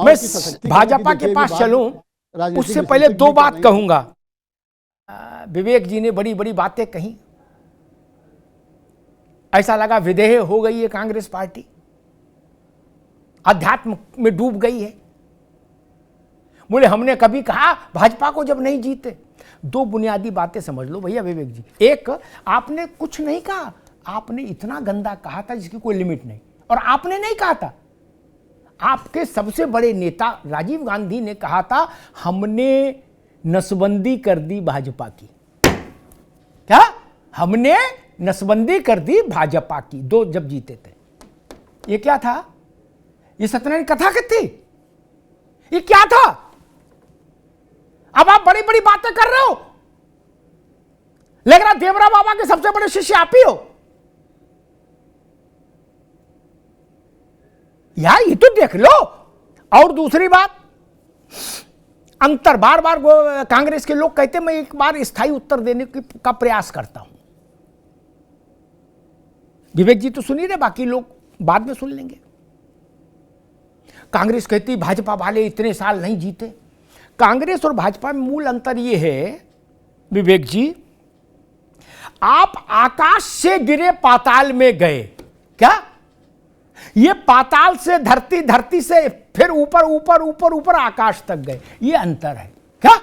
मैं भाजपा के पास चलूं उससे पहले दो बात कहूंगा। विवेक जी ने बड़ी बड़ी बातें कही, ऐसा लगा विदेह हो गई है कांग्रेस पार्टी, अध्यात्म में डूब गई है। बोले हमने कभी कहा भाजपा को जब नहीं जीते। दो बुनियादी बातें समझ लो भैया विवेक जी। एक, आपने कुछ नहीं कहा, आपने इतना गंदा कहा था जिसकी कोई लिमिट नहीं। और आपने नहीं कहा था, आपके सबसे बड़े नेता राजीव गांधी ने कहा था हमने नसबंदी कर दी भाजपा की। क्या? हमने नसबंदी कर दी भाजपा की, दो जब जीते थे। ये क्या था? ये सत्यनारायण कथा थी? ये क्या था? अब आप बड़ी बड़ी बातें कर रहे हो, लग रहा देवरा बाबा के सबसे बड़े शिष्य आप ही हो यार, ये तो देख लो। और दूसरी बात, अंतर बार बार कांग्रेस के लोग कहते मैं एक बार स्थायी उत्तर देने का प्रयास करता हूं। विवेक जी तो सुनिए ना, बाकी लोग बाद में सुन लेंगे। कांग्रेस कहती भाजपा वाले इतने साल नहीं जीते। कांग्रेस और भाजपा में मूल अंतर यह है विवेक जी, आप आकाश से गिरे पाताल में गए। क्या? ये पाताल से धरती, धरती से फिर ऊपर ऊपर ऊपर ऊपर आकाश तक गए, ये अंतर है। क्या?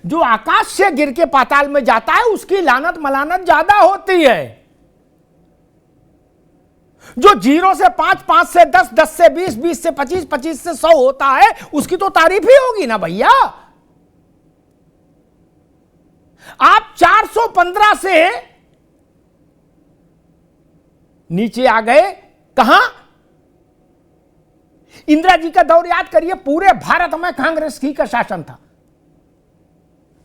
जो आकाश से गिर के पाताल में जाता है उसकी लानत मलानत ज्यादा होती है। जो 0 से 5, 5 से 10, 10 से 20, 20 से 25, 25 से 100 होता है उसकी तो तारीफ ही होगी ना भैया। आप 415 से नीचे आ गए कहां? इंदिरा जी का दौर याद करिए, पूरे भारत में कांग्रेस ही का शासन था,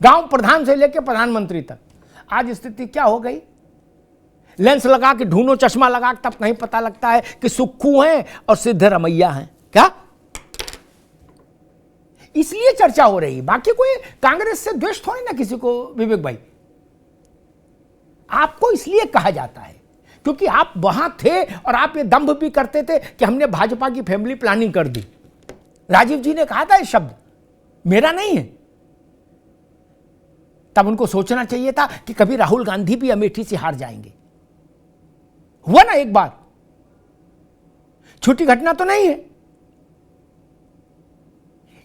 गांव प्रधान से लेकर प्रधानमंत्री तक। आज स्थिति क्या हो गई? लेंस लगा के ढूंढो, चश्मा लगा के तब नहीं पता लगता है कि सुक्खू हैं और सिद्धरमैया हैं। क्या? इसलिए चर्चा हो रही, बाकी कोई कांग्रेस से द्वेष थोड़ी ना किसी को विवेक भाई। आपको इसलिए कहा जाता है क्योंकि आप वहां थे और आप ये दंभ भी करते थे कि हमने भाजपा की फैमिली प्लानिंग कर दी। राजीव जी ने कहा था ये शब्द, मेरा नहीं है। तब उनको सोचना चाहिए था कि कभी राहुल गांधी भी अमेठी से हार जाएंगे। हुआ ना एक बार, छोटी घटना तो नहीं है।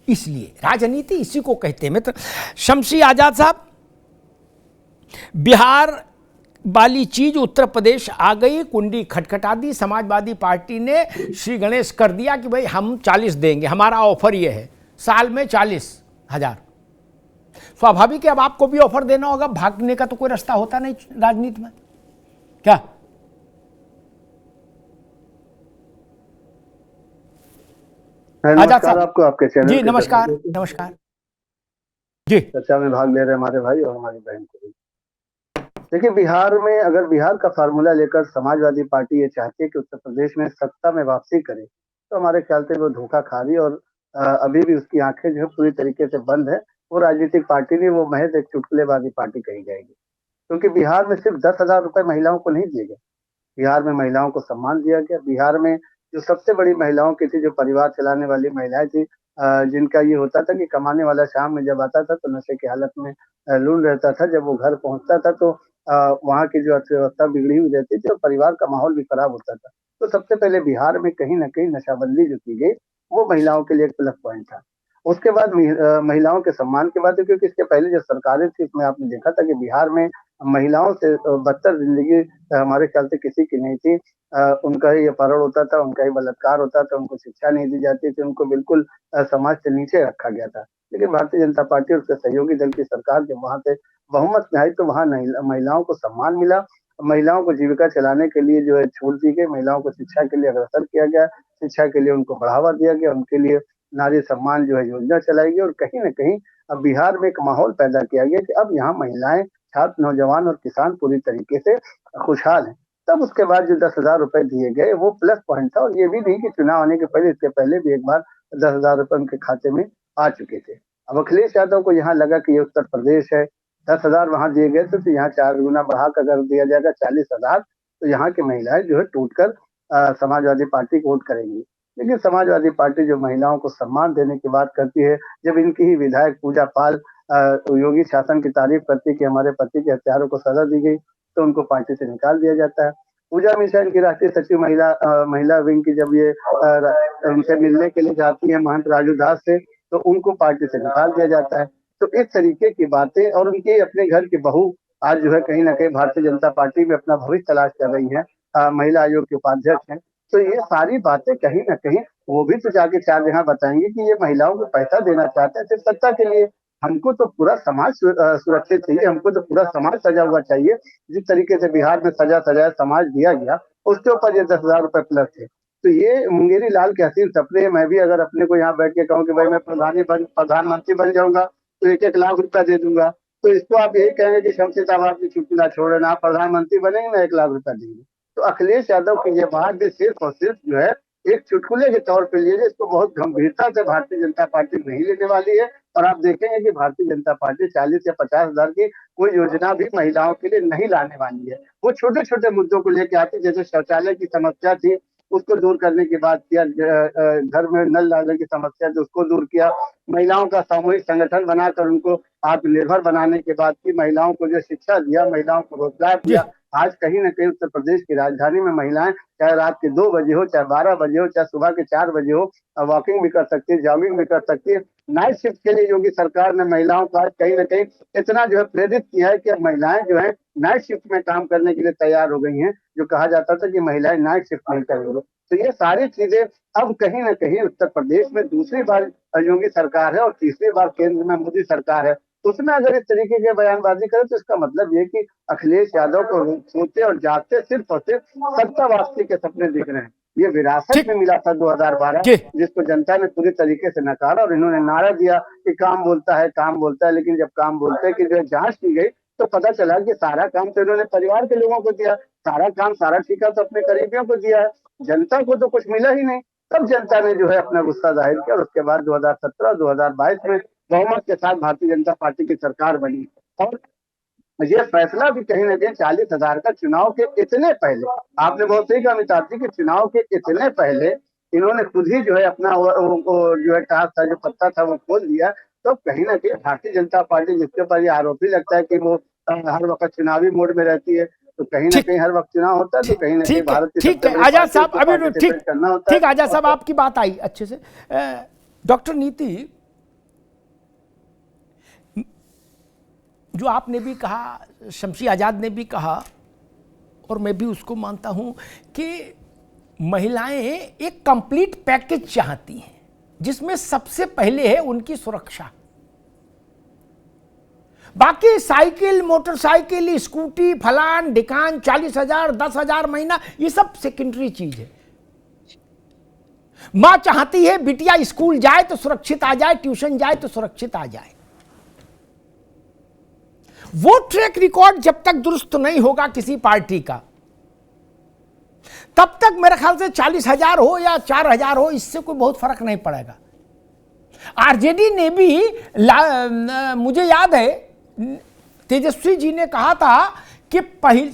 इसलिए राजनीति इसी को कहते हैं। मित्र शमशी आजाद साहब, बिहार वाली चीज उत्तर प्रदेश आ गई, कुंडी खटखटा दी। समाजवादी पार्टी ने श्री गणेश कर दिया कि भाई हम 40 देंगे, हमारा ऑफर यह है, साल में 40,000। स्वाभाविक है अब आपको भी ऑफर देना होगा, भागने का तो कोई रास्ता होता नहीं राजनीति में। क्या? नमस्कार आपको, आपके चैनल जी नमस्कार। नमस्कार जी। चर्चा में भाग ले रहे हमारे भाई और हमारी बहन को। देखिए, बिहार में अगर बिहार का फार्मूला लेकर समाजवादी पार्टी ये चाहती है कि उत्तर प्रदेश में सत्ता में वापसी करे, तो हमारे ख्याल से वो धोखा खा रही है। और अभी भी उसकी आंखें जो है पूरी तरीके से बंद है। वो राजनीतिक पार्टी नहीं, वो महज एक चुटकुलेबाजी पार्टी कही जाएगी। क्योंकि बिहार में सिर्फ 10,000 रुपए महिलाओं को नहीं दिए गए, बिहार में महिलाओं को सम्मान दिया गया। बिहार में जो सबसे बड़ी महिलाओं की थी, जो परिवार चलाने वाली महिलाएं थी, जिनका ये होता था कि कमाने वाला शाम में जब आता था तो नशे की हालत में लून रहता था, जब वो घर पहुंचता था तो वहाँ की जो अर्थव्यवस्था बिगड़ी हुई रहती थी और परिवार का माहौल भी खराब होता था। तो सबसे पहले बिहार में कहीं न कहीं नशाबंदी जो की गई, वो महिलाओं के लिए एक प्लस पॉइंट था। उसके बाद महिलाओं के सम्मान की बात है, क्योंकि इसके पहले जो सरकारें थी उसमें आपने देखा था कि बिहार में महिलाओं से बदतर जिंदगी हमारे ख्याल से किसी की नहीं थी। उनका ही अपहरण होता था, उनका ही बलात्कार होता था, उनको शिक्षा नहीं दी जाती थी, उनको बिल्कुल समाज से नीचे रखा गया था। लेकिन भारतीय जनता पार्टी और उसके सहयोगी दल की सरकार जब वहाँ से बहुमत में आई तो वहाँ महिलाओं को सम्मान मिला। महिलाओं को जीविका चलाने के लिए जो है छूट दी गई, महिलाओं को शिक्षा के लिए अग्रसर किया गया, शिक्षा के लिए उनको बढ़ावा दिया गया, उनके लिए नारी सम्मान जो है योजना चलाई गई। और कहीं न कहीं अब बिहार में एक माहौल पैदा किया गया कि अब यहाँ महिलाएं, छात्र, नौजवान और किसान पूरी तरीके से खुशहाल हैं। तब उसके बाद जो 10,000 रुपए दिए गए वो प्लस पॉइंट था। और ये भी नहीं कि चुनाव आने के पहले, इसके पहले भी एक बार 10,000 रुपए उनके खाते में आ चुके थे। अब अखिलेश यादव को यहाँ लगा कि ये उत्तर प्रदेश है, 10,000 वहां दिए गए थे तो यहाँ 4 गुना बढ़ा कर अगर दिया जाएगा 40,000, तो यहाँ की महिलाएं जो है टूटकर समाजवादी पार्टी को वोट करेंगी। लेकिन समाजवादी पार्टी जो महिलाओं को सम्मान देने की बात करती है, जब इनकी ही विधायक पूजा पाल योगी शासन की तारीफ करती है कि हमारे पति के हत्यारों को सजा दी गई, तो उनको पार्टी से निकाल दिया जाता है। पूजा मिश्रा इनकी राष्ट्रीय सचिव महिला विंग की जब ये उनसे मिलने के लिए जाती है महंत राजू दास से, तो उनको पार्टी से निकाल दिया जाता है। तो इस तरीके की बातें, और उनके अपने घर की बहू आज जो है कहीं न कहीं भारतीय जनता पार्टी में अपना भविष्य तलाश कर रही हैं, महिला आयोग के उपाध्यक्ष हैं। तो ये सारी बातें कहीं न कहीं वो भी तो जाके चार जगह बताएँगे कि ये महिलाओं को पैसा देना चाहते हैं सिर्फ सत्ता के लिए। हमको तो पूरा समाज सुरक्षित चाहिए, हमको तो पूरा समाज सजा हुआ चाहिए। जिस तरीके से बिहार में सजा-सजाया समाज दिया गया, उसके ऊपर ये 10,000 रुपए प्लस थे। तो ये मुंगेरी लाल के हसीन सपने हैं। मैं भी अगर अपने को यहाँ बैठ के कहूँ कि भाई मैं प्रधानमंत्री बन जाऊँगा, तो 1-1 लाख रुपया दे दूँगा। तो इसको आप यही कहेंगे कि शमशेदाबाद की चुटकुला छोड़ देना, आप प्रधानमंत्री बनेंगे ना 1 लाख रुपया देंगे। तो अखिलेश यादव की ये बात भी सिर्फ और सिर्फ जो है एक चुटकुले के तौर पे लीजिए, इसको बहुत गंभीरता से भारतीय जनता पार्टी नहीं लेने वाली है। और आप देखेंगे कि भारतीय जनता पार्टी 40 या 50,000 की कोई योजना भी महिलाओं के लिए नहीं लाने वाली है। वो छोटे-छोटे मुद्दों को लेके आती, जैसे शौचालय की समस्या थी, उसको दूर करने की बात किया, घर में नल डालने की समस्या थी, उसको दूर किया। महिलाओं का सामूहिक संगठन बनाकर उनको आत्मनिर्भर बनाने की बात की, महिलाओं को जो शिक्षा दिया, महिलाओं को रोजगार जी। दिया। आज कहीं न कहीं उत्तर प्रदेश की राजधानी में महिलाएं चाहे रात के 2 बजे हो, चाहे 12 बजे हो, चाहे सुबह के 4 बजे हो, वॉकिंग भी कर सकती है, जॉगिंग भी कर सकती है। नाइट शिफ्ट के लिए योगी सरकार ने महिलाओं को आज कहीं न कहीं इतना जो है प्रेरित किया है कि अब महिलाएं जो है नाइट शिफ्ट में काम करने के लिए तैयार हो गई हैं। जो कहा जाता था कि महिलाएं नाइट शिफ्ट नहीं करेंगी। तो ये सारी चीजें अब कहीं न कहीं उत्तर प्रदेश में दूसरी बार योगी सरकार है और तीसरी बार केंद्र में मोदी सरकार है। उसमें अगर इस तरीके की बयानबाजी करें तो इसका मतलब ये कि अखिलेश यादव को सोते और जागते सिर्फ और सिर्फ सत्ता वापसी के सपने दिख रहे हैं। ये विरासत ठीक। में मिला था 2012, जी। जिसको जनता ने पूरी तरीके से नकारा और इन्होंने नारा दिया कि काम बोलता है, लेकिन जब काम बोलते हैं कि जो जांच की गई तो पता चला कि सारा काम तो इन्होंने परिवार के लोगों को दिया, सारा काम, सारा ठेका तो अपने करीबियों को दिया है, जनता को तो कुछ मिला ही नहीं। तब जनता ने जो है अपना गुस्सा जाहिर किया और उसके बाद 2017 2022 में बहुमत के साथ भारतीय जनता पार्टी की सरकार बनी। और ये फैसला भी कहीं न कहीं 40,000 का चुनाव के इतने पहले, आपने बहुत सही कहा अमिताभ जी कि चुनाव के इतने पहले इन्होंने खुद ही जो है अपना वो जो है टास्क था, जो पत्ता था वो खोल दिया। तो कहीं न कहीं भारतीय जनता पार्टी, जिसके ऊपर ये आरोप ही लगता है कि वो हर वक़्त चुनावी मोड में रहती है, तो कहीं न ठीक कहीं हर वक़्त चुनाव होता है, तो कहीं न कहीं ठीक है, भारत की ठीक सबसे है बड़ी आजाद पार्टी, साहब, उसको अभी पार्टिसिपेट ठीक करना होता है। ठीक आजाद साहब, आपकी बात आई अच्छे से। डॉक्टर नीति, जो आपने भी कहा, शमशी आजाद ने भी कहा, और मैं भी उसको मानता हूं कि महिलाएं एक कंप्लीट पैकेज चाहती हैं, जिसमें सबसे पहले है उनकी सुरक्षा। बाकी साइकिल, मोटरसाइकिल, स्कूटी, फलान ढिकान, 40,000 10,000 महीना, ये सब सेकेंडरी चीज है। मां चाहती है बिटिया स्कूल जाए तो सुरक्षित आ जाए, ट्यूशन जाए तो सुरक्षित आ जाए। वो ट्रैक रिकॉर्ड जब तक दुरुस्त नहीं होगा किसी पार्टी का, तब तक मेरे ख्याल से 40,000 हो या 4,000 हो, इससे कोई बहुत फर्क नहीं पड़ेगा। आरजेडी ने भी मुझे याद है तेजस्वी जी ने कहा था कि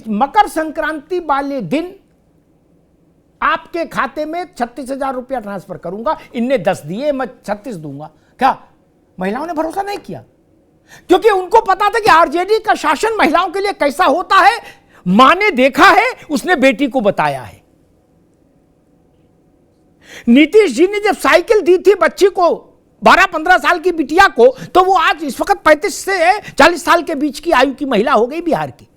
मकर संक्रांति वाले दिन आपके खाते में 36,000 रुपया ट्रांसफर करूंगा। इनने 10 दिए, मैं 36 दूंगा। क्या महिलाओं ने भरोसा नहीं किया? क्योंकि उनको पता था कि आरजेडी का शासन महिलाओं के लिए कैसा होता है। मां ने देखा है, उसने बेटी को बताया है। नीतीश जी ने जब साइकिल दी थी बच्ची को, 12-15 साल की बिटिया को, तो वो आज इस वक्त 35 से 40 साल के बीच की आयु की महिला हो गई बिहार की।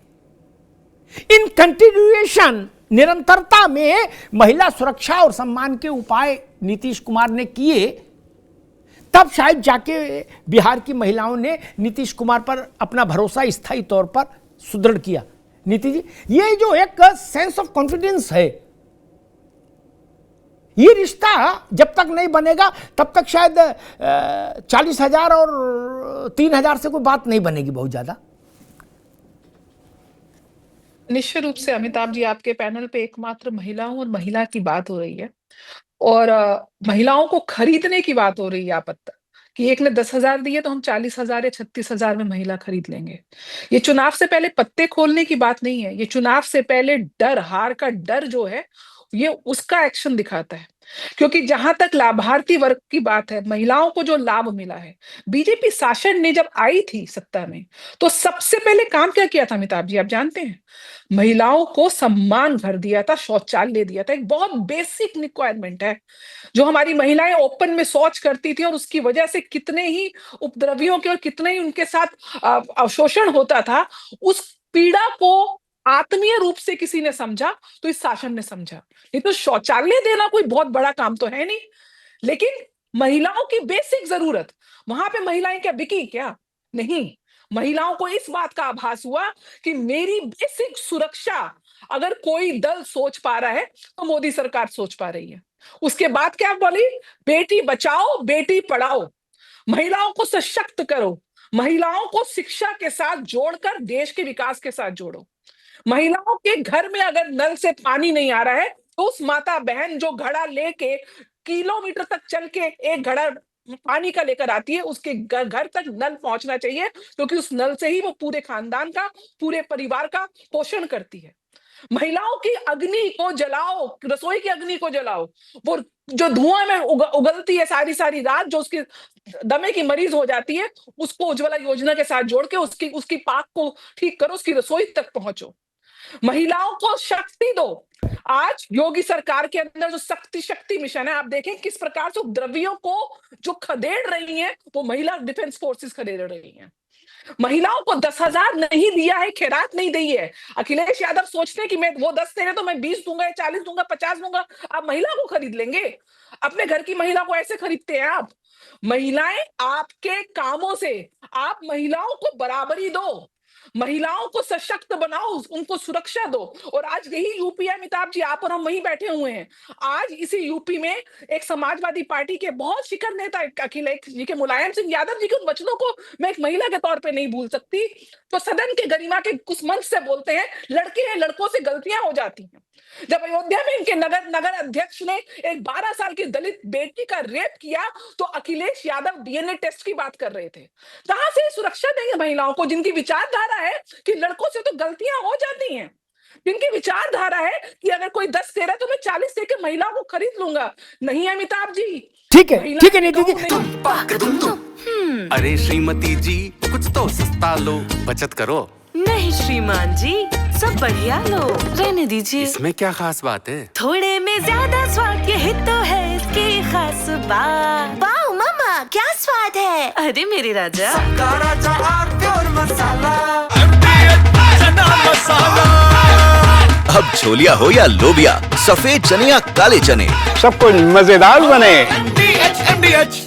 इन कंटिन्यूएशन, निरंतरता में महिला सुरक्षा और सम्मान के उपाय नीतीश कुमार ने किए, तब शायद जाके बिहार की महिलाओं ने नीतीश कुमार पर अपना भरोसा स्थायी तौर पर सुदृढ़ किया। नीतीश जी, ये जो एक सेंस ऑफ कॉन्फिडेंस है, ये रिश्ता जब तक नहीं बनेगा तब तक शायद 40,000 और 3,000 से कोई बात नहीं बनेगी बहुत ज्यादा। निश्चित रूप से अमिताभ जी, आपके पैनल पे एकमात्र महिलाओं और महिला की बात हो रही है, और महिलाओं को खरीदने की बात हो रही है। आप कि एक ने 10,000 दिए तो हम 40,000 या 36,000 में महिला खरीद लेंगे। ये चुनाव से पहले पत्ते खोलने की बात नहीं है, ये चुनाव से पहले डर, हार का डर जो है, ये उसका एक्शन दिखाता है। क्योंकि जहां तक लाभार्थी वर्ग की बात है, महिलाओं को जो लाभ मिला है, बीजेपी शासन ने जब आई थी सत्ता में, तो सबसे पहले काम क्या किया था अमिताभ जी, आप जानते हैं? महिलाओं को सम्मान घर दिया था, शौचालय दिया था। एक बहुत बेसिक रिक्वायरमेंट है, जो हमारी महिलाएं ओपन में शौच करती थी और उसकी वजह से कितने ही उपद्रवियों के और कितने ही उनके साथ शोषण होता था, उस पीड़ा को आत्मीय रूप से किसी ने समझा, तो इस शासन ने समझा। नहीं तो शौचालय देना कोई बहुत बड़ा काम तो है नहीं, लेकिन महिलाओं की बेसिक जरूरत, वहां पे महिलाएं क्या बिकी क्या? नहीं, महिलाओं को इस बात का आभास हुआ कि मेरी बेसिक सुरक्षा अगर कोई दल सोच पा रहा है, तो मोदी सरकार सोच पा रही है। उसके बाद क्या बोली? बेटी बचाओ, बेटी पढ़ाओ, महिलाओं को सशक्त करो, महिलाओं को शिक्षा के साथ जोड़कर देश के विकास के साथ जोड़ो। महिलाओं के घर में अगर नल से पानी नहीं आ रहा है, तो उस माता बहन जो घड़ा लेके किलोमीटर तक चल के एक घड़ा पानी का लेकर आती है, उसके घर तक नल पहुंचना चाहिए, क्योंकि उस नल से ही वो पूरे खानदान का, पूरे परिवार का पोषण करती है। महिलाओं की अग्नि को जलाओ, रसोई की अग्नि को जलाओ, वो जो धुआं में उगलती है सारी सारी रात, जो उसकी दमे की मरीज हो जाती है, उसको उज्ज्वला योजना के साथ जोड़ के उसकी उसकी पाक को ठीक करो, उसकी रसोई तक पहुंचो। महिलाओं को शक्ति दो। आज योगी सरकार के अंदर जो शक्ति मिशन है, आप देखें किस प्रकार से उपद्रवियों को जो खदेड़ रही हैं, वो महिला डिफेंस फोर्सेस खदेड़ रही हैं। महिलाओं को 10,000 नहीं दिया है, खैरात नहीं दी है। अखिलेश यादव सोचते हैं कि मैं वो 10 दे रहे तो मैं 20 दूंगा, 40 दूंगा, 50 दूंगा। आप महिला को खरीद लेंगे? अपने घर की महिला को ऐसे खरीदते हैं आप? महिलाएं आपके कामों से, आप महिलाओं को बराबरी दो, महिलाओं को सशक्त बनाओ, उनको सुरक्षा दो। और आज यही यूपी है अमिताभ जी, आप और हम वहीं बैठे हुए हैं। आज इसी यूपी में एक समाजवादी पार्टी के बहुत शिखर नेता अखिलेश जी के, मुलायम सिंह यादव जी के उन वचनों को मैं एक महिला के तौर पे नहीं भूल सकती, तो सदन के गरिमा के कुछ मंच से बोलते हैं, लड़के हैं, लड़कों से गलतियां हो जाती हैं। जब अयोध्या में इनके नगर अध्यक्ष ने एक 12 साल की दलित बेटी का रेप किया, तो अखिलेश यादव डीएनए टेस्ट की बात कर रहे थे। कहां से सुरक्षा देंगे महिलाओं को, जिनकी विचारधारा है कि लड़कों से तो गलतियां हो जाती हैं, जिनकी विचारधारा है कि अगर कोई 10 दे रहा है तो मैं 40 देकर महिलाओं को खरीद लूंगा? नहीं अमिताभ जी, ठीक है नीति जी। अरे श्रीमती जी, कुछ तो सस्ता लो, बचत करो। नहीं श्रीमान जी, सब बढ़िया लो, रहने दीजिए। इसमें क्या खास बात है? थोड़े में ज्यादा स्वाद, यही तो है इसकी खास बात। वाओ मम्मा, क्या स्वाद है। अरे मेरे राजा, राजा और मसाला। अब छोलिया हो या लोबिया, सफेद चने या काले चने, सब कुछ मजेदार बने। MDH